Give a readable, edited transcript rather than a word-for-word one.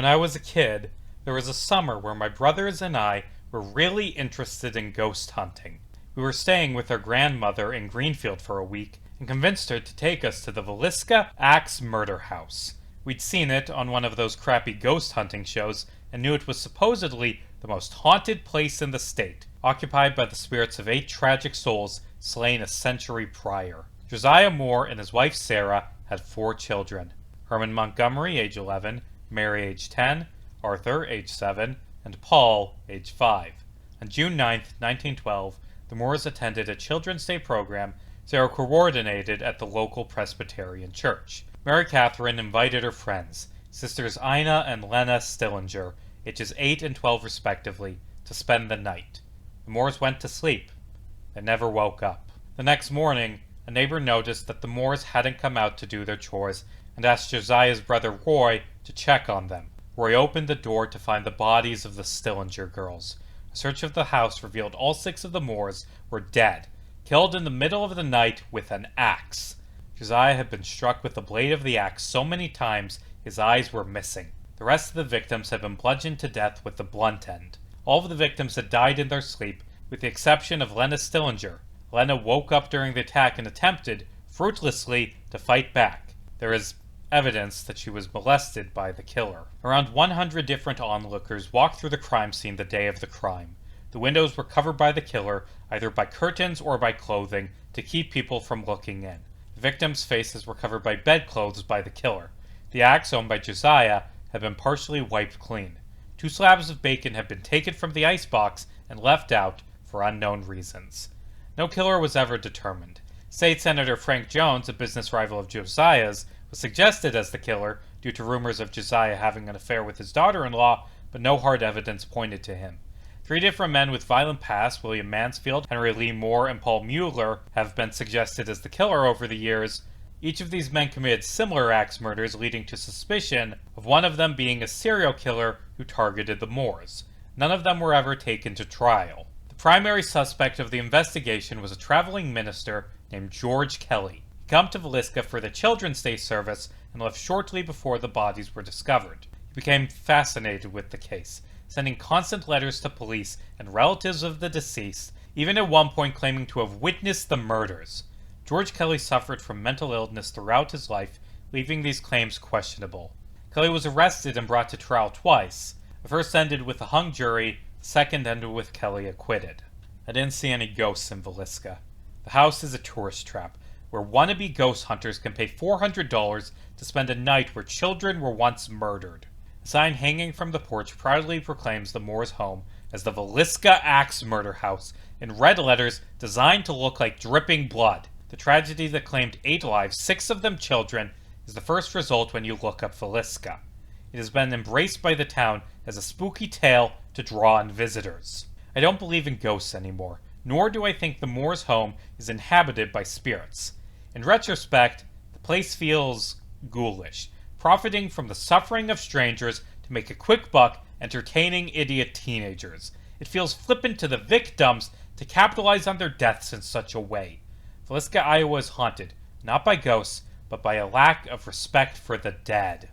When I was a kid, there was a summer where my brothers and I were really interested in ghost hunting. We were staying with our grandmother in Greenfield for a week and convinced her to take us to the Villisca Axe Murder House. We'd seen it on one of those crappy ghost hunting shows and knew it was supposedly the most haunted place in the state, occupied by the spirits of 8 tragic souls slain a century prior. Josiah Moore and his wife Sarah had 4 children. Herman Montgomery, age 11, Mary, age 10, Arthur, age 7, and Paul, age 5. On June 9, 1912, the Moores attended a Children's Day program Sarah coordinated at the local Presbyterian church. Mary Catherine invited her friends, sisters Ina and Lena Stillinger, ages 8 and 12 respectively, to spend the night. The Moores went to sleep. They never woke up. The next morning, a neighbor noticed that the Moores hadn't come out to do their chores and asked Josiah's brother Roy to check on them. Roy opened the door to find the bodies of the Stillinger girls. A search of the house revealed all 6 of the Moores were dead, killed in the middle of the night with an axe. Josiah had been struck with the blade of the axe so many times his eyes were missing. The rest of the victims had been bludgeoned to death with the blunt end. All of the victims had died in their sleep, with the exception of Lena Stillinger. Lena woke up during the attack and attempted, fruitlessly, to fight back. There is evidence that she was molested by the killer. Around 100 different onlookers walked through the crime scene the day of the crime. The windows were covered by the killer, either by curtains or by clothing, to keep people from looking in. The victims' faces were covered by bedclothes by the killer. The axe, owned by Josiah, had been partially wiped clean. 2 slabs of bacon had been taken from the icebox and left out for unknown reasons. No killer was ever determined. State Senator Frank Jones, a business rival of Josiah's, was suggested as the killer due to rumors of Josiah having an affair with his daughter-in-law, but no hard evidence pointed to him. 3 different men with violent pasts, William Mansfield, Henry Lee Moore, and Paul Mueller, have been suggested as the killer over the years. Each of these men committed similar axe murders, leading to suspicion of one of them being a serial killer who targeted the Moores. None of them were ever taken to trial. The primary suspect of the investigation was a traveling minister named George Kelly. He came to Villisca for the Children's Day service and left shortly before the bodies were discovered. He became fascinated with the case, sending constant letters to police and relatives of the deceased, even at one point claiming to have witnessed the murders. George Kelly suffered from mental illness throughout his life, leaving these claims questionable. Kelly was arrested and brought to trial twice. The first ended with a hung jury, the second ended with Kelly acquitted. I didn't see any ghosts in Villisca. The house is a tourist trap, where wannabe ghost hunters can pay $400 to spend a night where children were once murdered. A sign hanging from the porch proudly proclaims the Moores' home as the Villisca Axe Murder House in red letters designed to look like dripping blood. The tragedy that claimed 8 lives, 6 of them children, is the first result when you look up Villisca. It has been embraced by the town as a spooky tale to draw in visitors. I don't believe in ghosts anymore, nor do I think the Moores' home is inhabited by spirits. In retrospect, the place feels ghoulish, profiting from the suffering of strangers to make a quick buck entertaining idiot teenagers. It feels flippant to the victims to capitalize on their deaths in such a way. Villisca, Iowa is haunted, not by ghosts, but by a lack of respect for the dead.